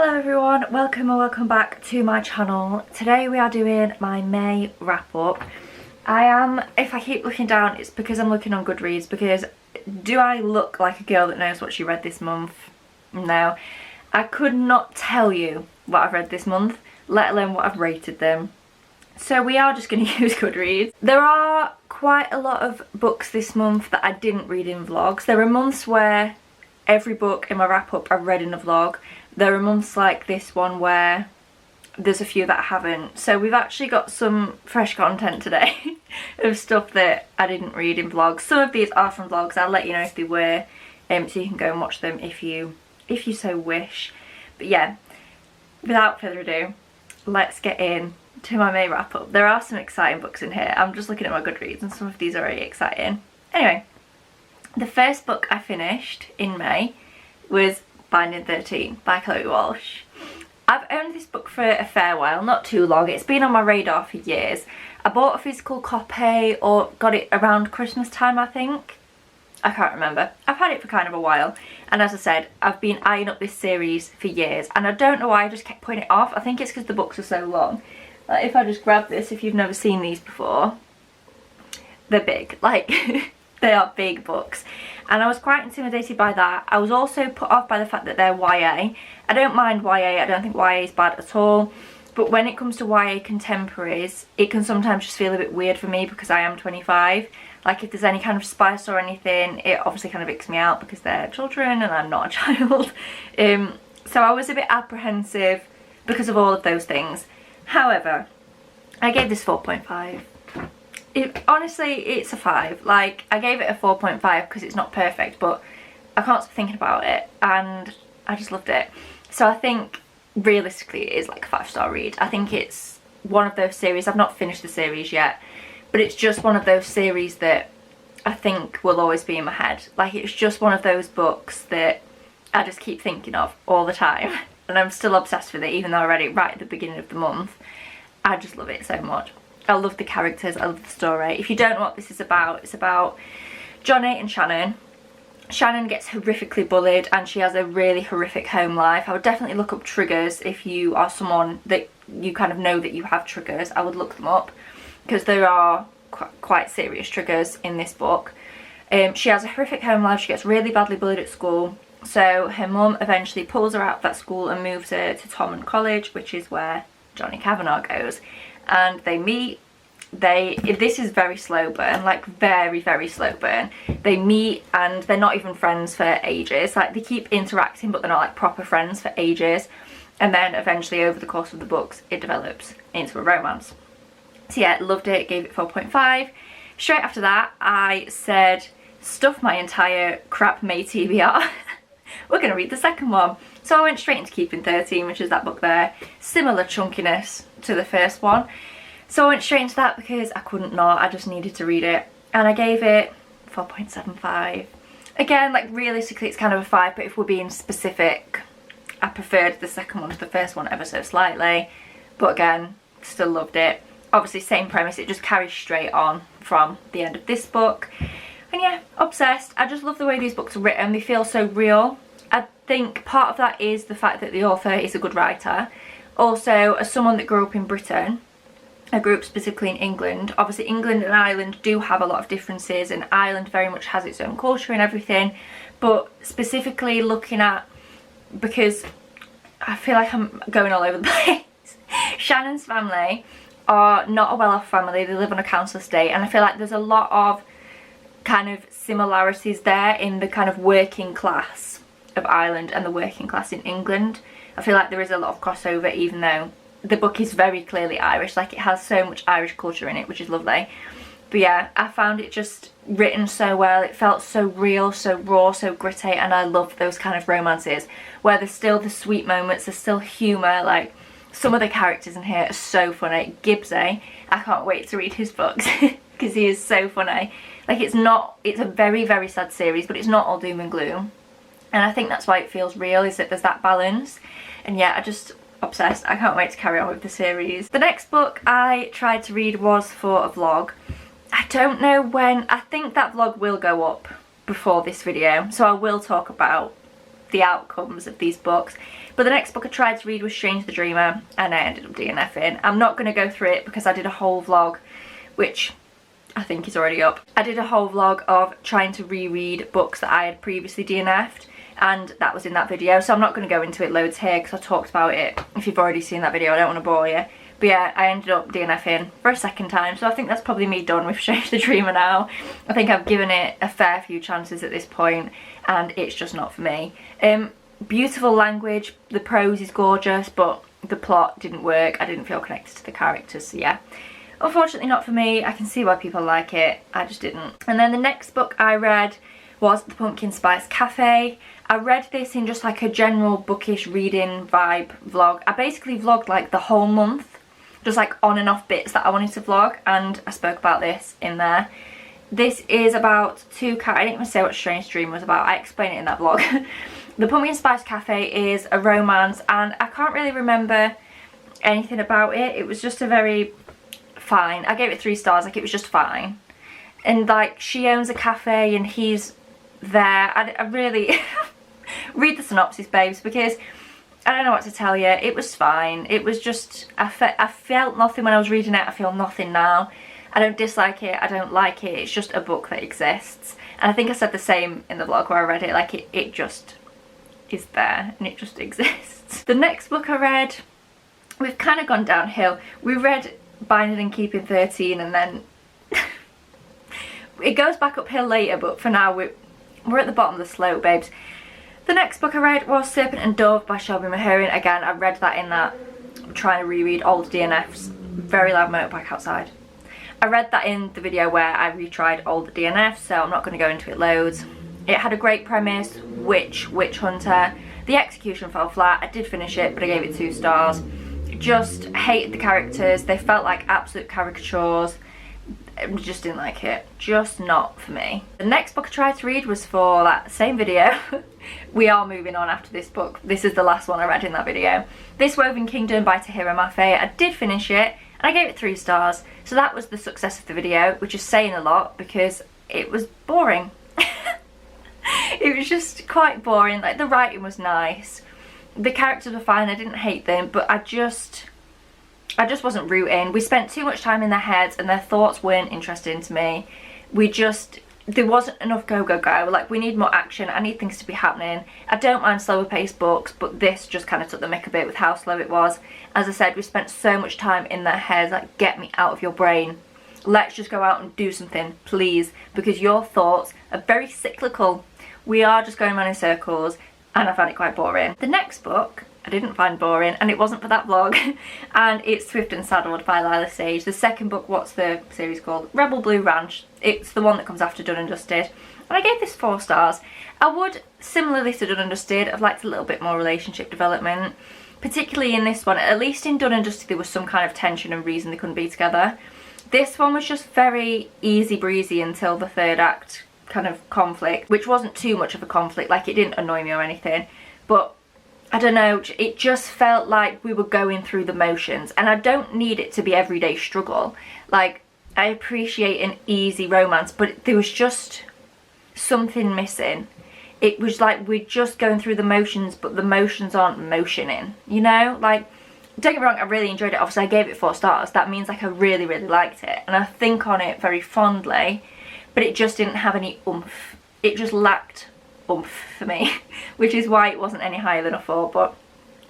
Hello everyone, welcome or welcome back to my channel. Today we are doing my May wrap up. If I keep looking down, it's because I'm looking on Goodreads, because do I look like a girl that knows what she read this month? No. I could not tell you what I've read this month, let alone what I've rated them. So we are just going to use Goodreads. There are quite a lot of books this month that I didn't read in vlogs. There are months where every book in my wrap up I've read in a vlog. There are months like this one where there's a few that I haven't. So we've actually got some fresh content today of stuff that I didn't read in vlogs. Some of these are from vlogs. I'll let you know if they were, so you can go and watch them if you so wish. But yeah, without further ado, let's get in to my May wrap up. There are some exciting books in here. I'm just looking at my Goodreads and some of these are really exciting. Anyway, the first book I finished in May was Binding 13 by Chloe Walsh. I've owned this book for a fair while, not too long. It's been on my radar for years. I bought a physical copy or got it around Christmas time, I think. I can't remember. I've had it for kind of a while, and as I said, I've been eyeing up this series for years, and I don't know why I just kept putting it off. I think it's because the books are so long. Like, if I just grab this, if you've never seen these before, they're big. Like, they are big books. And I was quite intimidated by that. I was also put off by the fact that they're YA. I don't mind YA, I don't think YA is bad at all. But when it comes to YA contemporaries, it can sometimes just feel a bit weird for me because I am 25. Like, if there's any kind of spice or anything, it obviously kind of icks me out because they're children and I'm not a child. So I was a bit apprehensive because of all of those things. However, I gave this 4.5. Honestly, it's a 5. Like, I gave it a 4.5 because it's not perfect, but I can't stop thinking about it and I just loved it. So I think realistically it is like a 5-star read. I think it's one of those series, I've not finished the series yet, but it's just one of those series that I think will always be in my head. Like, it's just one of those books that I just keep thinking of all the time. And I'm still obsessed with it, even though I read it right at the beginning of the month. I just love it so much. I love the characters, I love the story. If you don't know what this is about, it's about Johnny and Shannon. Shannon gets horrifically bullied and she has a really horrific home life. I would definitely look up triggers if you are someone that you kind of know that you have triggers. I would look them up because there are quite serious triggers in this book. She has a horrific home life, she gets really badly bullied at school. So her mum eventually pulls her out of that school and moves her to Thomond College, which is where Johnny Kavanagh goes. And they meet. This is very slow burn, like very, very slow burn. They meet and they're not even friends for ages. Like, they keep interacting but they're not like proper friends for ages. And then eventually over the course of the books it develops into a romance. So yeah, loved it, gave it 4.5. Straight after that I said, stuff my entire crap May TBR. We're going to read the second one. So I went straight into Keeping 13, which is that book there. Similar chunkiness to the first one. So I went straight into that because I couldn't not. I just needed to read it. And I gave it 4.75. Again, like, realistically it's kind of a 5, but if we're being specific, I preferred the second one to the first one ever so slightly. But again, still loved it. Obviously same premise, it just carries straight on from the end of this book. And yeah, obsessed. I just love the way these books are written. They feel so real. I think part of that is the fact that the author is a good writer. Also, as someone that grew up in Britain, I grew up specifically in England. Obviously England and Ireland do have a lot of differences, and Ireland very much has its own culture and everything. But specifically looking at, because I feel like I'm going all over the place, Shannon's family are not a well-off family. They live on a council estate, and I feel like there's a lot of kind of similarities there in the kind of working class of Ireland and the working class in England. I feel like there is a lot of crossover, even though the book is very clearly Irish. Like, it has so much Irish culture in it, which is lovely. But yeah, I found it just written so well. It felt so real, so raw, so gritty, and I love those kind of romances where there's still the sweet moments, there's still humour. Like, some of the characters in here are so funny. Gibbsy, I can't wait to read his books because he is so funny. Like, it's a very, very sad series, but it's not all doom and gloom. And I think that's why it feels real, is that there's that balance. And yeah, I just obsessed. I can't wait to carry on with the series. The next book I tried to read was for a vlog. I don't know when. I think that vlog will go up before this video, so I will talk about the outcomes of these books. But the next book I tried to read was Strange the Dreamer, and I ended up DNFing. I'm not going to go through it because I did a whole vlog, which I think is already up. I did a whole vlog of trying to reread books that I had previously DNF'd, and that was in that video, so I'm not going to go into it loads here because I talked about it. If you've already seen that video, I don't want to bore you. But yeah, I ended up DNFing for a second time, so I think that's probably me done with Strange the Dreamer now. I think I've given it a fair few chances at this point, and it's just not for me. Beautiful language, the prose is gorgeous, but the plot didn't work. I didn't feel connected to the characters, so yeah. Unfortunately not for me. I can see why people like it, I just didn't. And then the next book I read was The Pumpkin Spice Cafe. I read this in just like a general bookish reading vibe vlog. I basically vlogged like the whole month, just like on and off bits that I wanted to vlog, and I spoke about this in there. This is about I didn't even say what Strange Dream was about, I explained it in that vlog. The Pumpkin Spice Cafe is a romance, and I can't really remember anything about it. It was just a very fine. I gave it 3 stars, like it was just fine. And like she owns a cafe and he's there. I really read the synopsis, babes, because I don't know what to tell you. It was fine. It was just, I felt nothing when I was reading it. I feel nothing now. I don't dislike it. I don't like it. It's just a book that exists. And I think I said the same in the vlog where I read it. Like it just is there and it just exists. The next book I read, we've kind of gone downhill. We read Binding and Keeping 13, and then it goes back uphill later, but for now we're at the bottom of the slope, babes. The next book I read was Serpent and Dove by Shelby Mahurin. Again, I read that in that I'm trying to reread old DNFs. Very loud motorbike outside. I read that in the video where I retried old DNFs, so I'm not going to go into it loads. It had a great premise, witch hunter. The execution fell flat. I did finish it, but I gave it 2 stars. Just hated the characters. They felt like absolute caricatures. I just didn't like it. Just not for me. The next book I tried to read was for that same video. We are moving on after this book. This is the last one I read in that video. This Woven Kingdom by Tahereh Mafi. I did finish it and I gave it 3 stars. So that was the success of the video, which is saying a lot because it was boring. It was just quite boring. Like the writing was nice. The characters were fine, I didn't hate them, but I just wasn't rooting. We spent too much time in their heads and their thoughts weren't interesting to me. There wasn't enough go. Like, we need more action, I need things to be happening. I don't mind slower paced books, but this just kind of took the mick a bit with how slow it was. As I said, we spent so much time in their heads, like, get me out of your brain. Let's just go out and do something, please, because your thoughts are very cyclical. We are just going around in circles, and I found it quite boring. The next book I didn't find boring, and it wasn't for that vlog, and it's Swift and Saddled by Lila Sage. The second book, what's the series called? Rebel Blue Ranch. It's the one that comes after Done and Dusted, and I gave this 4 stars. I would, similarly to Done and Dusted, have liked a little bit more relationship development, particularly in this one. At least in Done and Dusted there was some kind of tension and reason they couldn't be together. This one was just very easy breezy until the 3rd act kind of conflict, which wasn't too much of a conflict. Like, it didn't annoy me or anything, but I don't know, it just felt like we were going through the motions, and I don't need it to be everyday struggle. Like, I appreciate an easy romance, but there was just something missing. It was like we're just going through the motions, but the motions aren't motioning, you know? Like, don't get me wrong, I really enjoyed it. Obviously I gave it 4 stars. That means like I really liked it, and I think on it very fondly, but it just didn't have any oomph. It just lacked oomph for me, which is why it wasn't any higher than a 4. But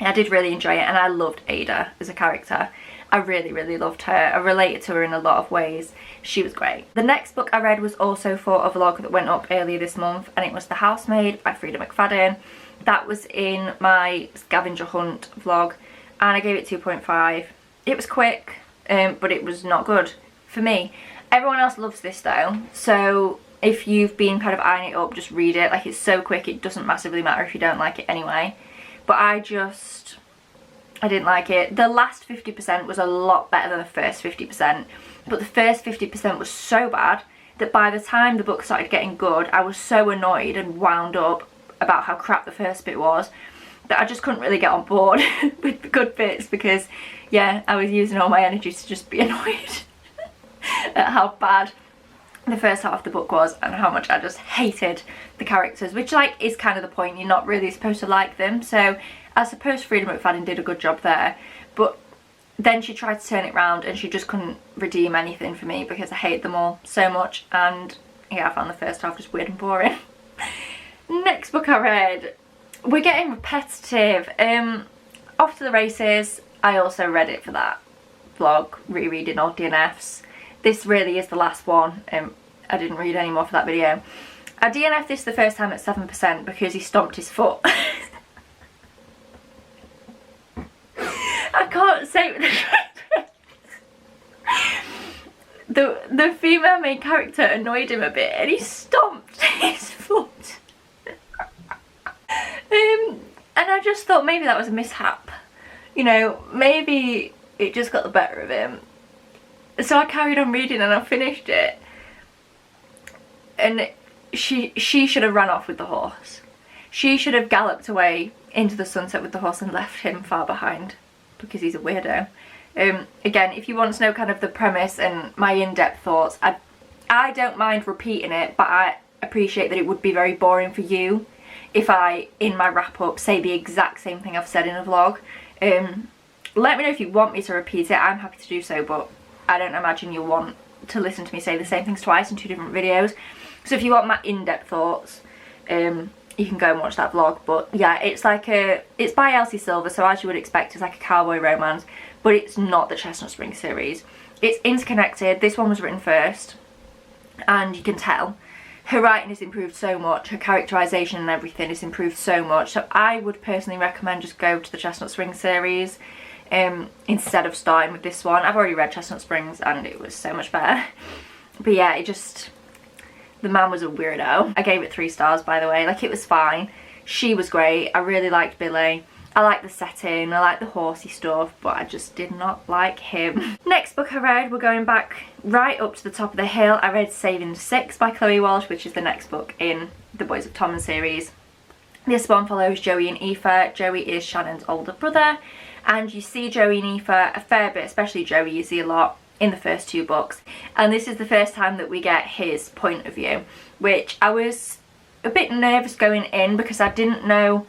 I did really enjoy it, and I loved Ada as a character. I really loved her. I related to her in a lot of ways. She was great. The next book I read was also for a vlog that went up earlier this month, and it was The Housemaid by Freida McFadden. That was in my scavenger hunt vlog, and I gave it 2.5. It was quick, but it was not good for me. Everyone else loves this though, so if you've been kind of eyeing it up, just read it. Like, it's so quick, it doesn't massively matter if you don't like it anyway. But I didn't like it. The last 50% was a lot better than the first 50%, but the first 50% was so bad that by the time the book started getting good, I was so annoyed and wound up about how crap the first bit was that I just couldn't really get on board with the good bits, because yeah, I was using all my energy to just be annoyed at how bad the first half of the book was and how much I just hated the characters, which like is kind of the point. You're not really supposed to like them, so I suppose Freida McFadden did a good job there. But then she tried to turn it round and she just couldn't redeem anything for me because I hate them all so much, and yeah, I found the first half just weird and boring. Next book I read, we're getting repetitive. Off to the Races, I also read it for that vlog, rereading old DNFs. This really is the last one. I didn't read any more for that video. I DNF'd this the first time at 7% because he stomped his foot. I can't say the female main character annoyed him a bit and he stomped his foot. And I just thought maybe that was a mishap. You know, maybe it just got the better of him. So I carried on reading and I finished it. And she should have run off with the horse. She should have galloped away into the sunset with the horse and left him far behind, because he's a weirdo. Again, if you want to know kind of the premise and my in-depth thoughts, I don't mind repeating it, but I appreciate that it would be very boring for you if I, in my wrap-up, say the exact same thing I've said in a vlog. Let me know if you want me to repeat it. I'm happy to do so, but I don't imagine you'll want to listen to me say the same things twice in 2 different videos. So if you want my in-depth thoughts, you can go and watch that vlog. But yeah, it's by Elsie Silver, so as you would expect, it's like a cowboy romance, but it's not the Chestnut Springs series. It's interconnected. This one was written first, and you can tell her writing has improved so much, her characterisation and everything has improved so much. So I would personally recommend just go to the Chestnut Springs series instead of starting with this one. I've already read Chestnut Springs and it was so much better. But yeah, the man was a weirdo. I gave it 3 stars, by the way. Like, it was fine. She was great. I really liked Billy. I liked the setting, I liked the horsey stuff, but I just did not like him. Next book I read, we're going back right up to the top of the hill. I read Saving Six by Chloe Walsh, which is the next book in the Boys of Tommen series. This one follows Joey and Aoife. Joey is Shannon's older brother, and you see Joey and Aoife a fair bit, especially Joey, you see a lot in the first 2 books. And this is the first time that we get his point of view, which I was a bit nervous going in because I didn't know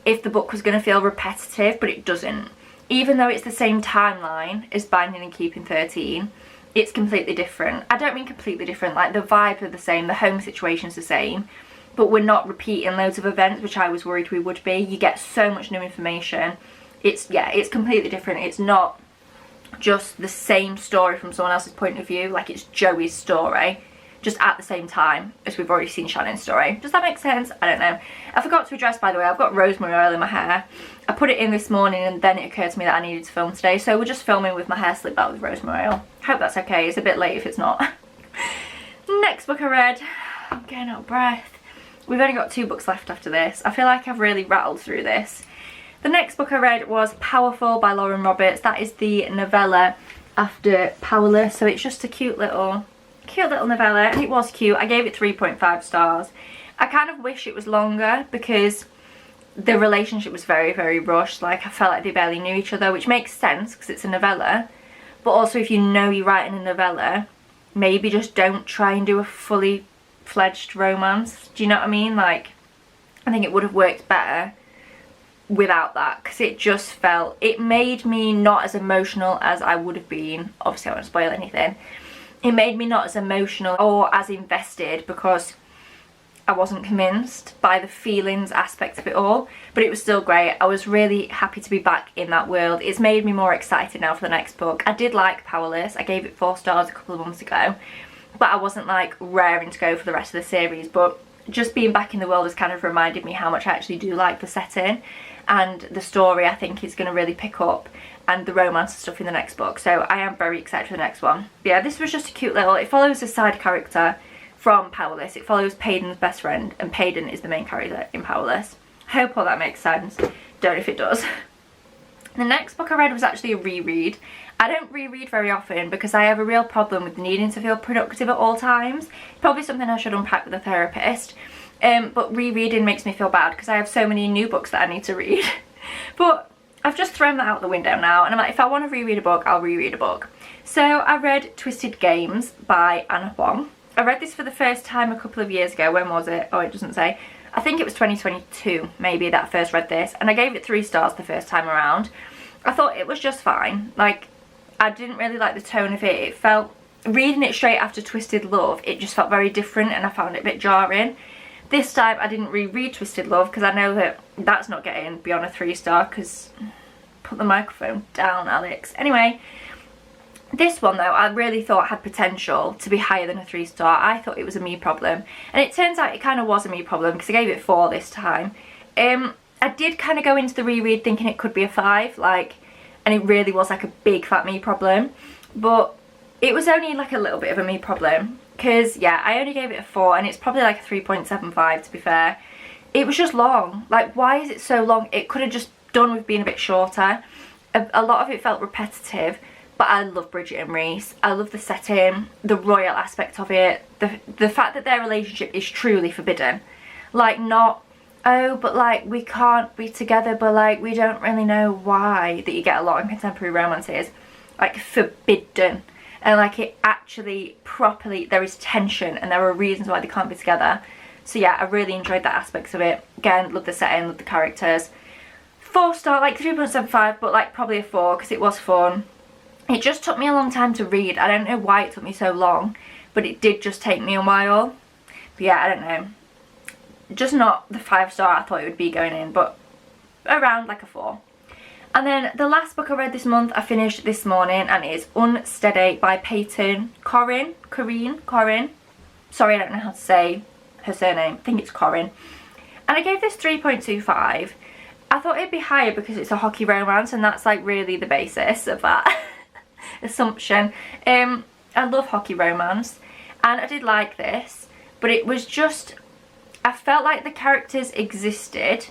if the book was going to feel repetitive, but it doesn't. Even though it's the same timeline as Binding and Keeping 13, it's completely different. I don't mean completely different, like the vibe are the same, the home situation's the same, but we're not repeating loads of events, which I was worried we would be. You get so much new information. It's completely different. It's not just the same story from someone else's point of view, like it's Joey's story, just at the same time as we've already seen Shannon's story. Does that make sense? I don't know. I forgot to address, by the way, I've got rosemary oil in my hair. I put it in this morning and then it occurred to me that I needed to film today, so we're just filming with my hair slicked back with rosemary oil. Hope that's okay. It's a bit late if it's not. Next book I read, I'm getting out of breath. We've only got 2 books left after this. I feel like I've really rattled through this. The next book I read was Powerful by Lauren Roberts. That is the novella after Powerless, so it's just a cute little novella, and it was cute. I gave it 3.5 stars. I kind of wish it was longer because the relationship was very, very rushed. Like, I felt like they barely knew each other, which makes sense because it's a novella. But also, if you know you're writing a novella, maybe just don't try and do a fully fledged romance. Do you know what I mean? Like, I think it would have worked better without that, because it made me not as emotional as I would have been. Obviously I won't spoil anything. It made me not as emotional or as invested because I wasn't convinced by the feelings aspect of it all, but it was still great. I was really happy to be back in that world. It's made me more excited now for the next book. I did like Powerless. I gave it 4 stars a couple of months ago, but I wasn't like raring to go for the rest of the series. But just being back in the world has kind of reminded me how much I actually do like the setting, and the story I think is going to really pick up, and the romance and stuff in the next book. So I am very excited for the next one. But yeah, this was just a cute little, it follows a side character from Powerless. It follows Paydon's best friend, and Paydon is the main character in Powerless. Hope all that makes sense. Don't know if it does. The next book I read was actually a reread. I don't reread very often because I have a real problem with needing to feel productive at all times. Probably something I should unpack with a therapist. But rereading makes me feel bad because I have so many new books that I need to read. But I've just thrown that out the window now, and I'm like, if I want to reread a book, I'll reread a book. So I read Twisted Games by Anna Huang. I read this for the first time a couple of years ago. When was it? Oh, it doesn't say. I think it was 2022 maybe that I first read this, and I gave it 3 stars the first time around. I thought it was just fine. Like, I didn't really like the tone of it. It felt, reading it straight after Twisted Love, it just felt very different and I found it a bit jarring. This time I didn't reread Twisted Love because I know that that's not getting beyond a 3-star, because put the microphone down, Alex. Anyway, this one though I really thought had potential to be higher than a 3-star. I thought it was a me problem, and it turns out it kind of was a me problem because I gave it 4 this time. I did kind of go into the reread thinking it could be a 5, like, and it really was like a big fat me problem, but it was only like a little bit of a me problem because, yeah, I only gave it a 4 and it's probably like a 3.75 to be fair. It was just long. Like, why is it so long? It could have just done with being a bit shorter. A lot of it felt repetitive, but I love Bridget and Rhys. I love the setting, the royal aspect of it, the fact that their relationship is truly forbidden. Like, not, oh, but like we can't be together, but like we don't really know why, that you get a lot in contemporary romances. Like, forbidden. And like, it actually properly, there is tension and there are reasons why they can't be together. So yeah, I really enjoyed that aspect of it. Again, love the setting, love the characters. 4-star, like 3.75, but like probably a 4 because it was fun. It just took me a long time to read. I don't know why it took me so long, but it did just take me a while. But yeah, I don't know. Just not the 5-star I thought it would be going in, but around like a 4. And then the last book I read this month, I finished this morning, and it is Unsteady by Peyton Corin. Sorry, I don't know how to say her surname. I think it's Corin. And I gave this 3.25. I thought it'd be higher because it's a hockey romance, and that's like really the basis of that assumption. I love hockey romance, and I did like this, but it was just, I felt like the characters existed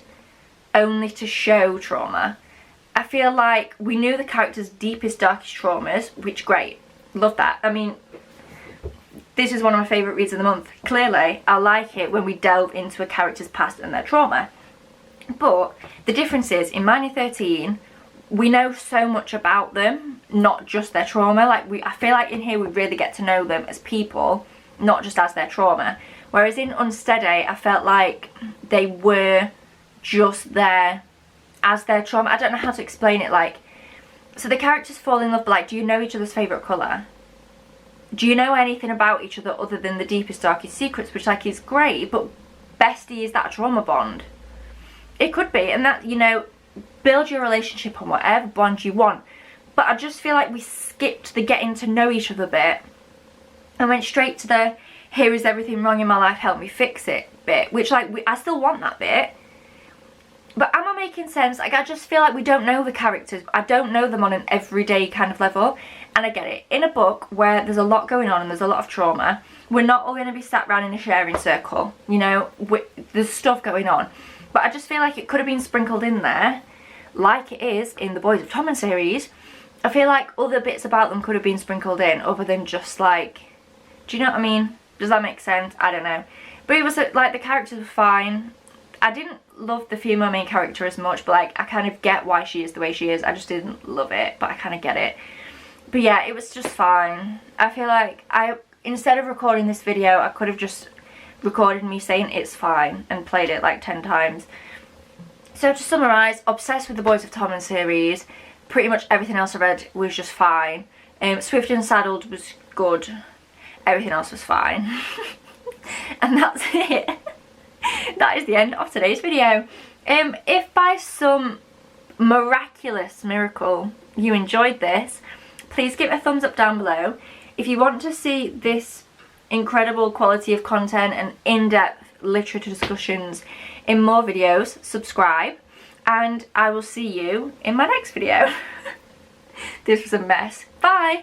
only to show trauma. I feel like we knew the characters' deepest, darkest traumas, which, great, love that. I mean, this is one of my favourite reads of the month. Clearly, I like it when we delve into a character's past and their trauma. But the difference is, in Minor 13, we know so much about them, not just their trauma. Like, I feel like in here we really get to know them as people, not just as their trauma. Whereas in Unsteady, I felt like they were just there as their trauma. I don't know how to explain it. Like, so the characters fall in love, but like, do you know each other's favourite colour? Do you know anything about each other other than the deepest, darkest secrets, which like is great, but bestie, is that a trauma bond? It could be, and that, you know, build your relationship on whatever bond you want. But I just feel like we skipped the getting to know each other bit and went straight to the here is everything wrong in my life, help me fix it bit, which like I still want that bit. But am I making sense? Like, I just feel like we don't know the characters. I don't know them on an everyday kind of level. And I get it. In a book where there's a lot going on and there's a lot of trauma, we're not all going to be sat around in a sharing circle. You know, there's stuff going on. But I just feel like it could have been sprinkled in there, like it is in the Boys of Tommen series. I feel like other bits about them could have been sprinkled in, other than just like, do you know what I mean? Does that make sense? I don't know. But it was like, the characters were fine. I didn't love the female main character as much, but like, I kind of get why she is the way she is. I just didn't love it, but I kind of get it. But yeah, it was just fine. I feel like instead of recording this video, I could have just recorded me saying it's fine and played it like 10 times. So to summarise, obsessed with the Boys of Tommen series. Pretty much everything else I read was just fine. Swift and Saddled was good. Everything else was fine. And that's it. That is the end of today's video. If by some miraculous miracle you enjoyed this, please give it a thumbs up down below. If you want to see this incredible quality of content and in-depth literature discussions in more videos, subscribe, and I will see you in my next video. This was a mess. Bye!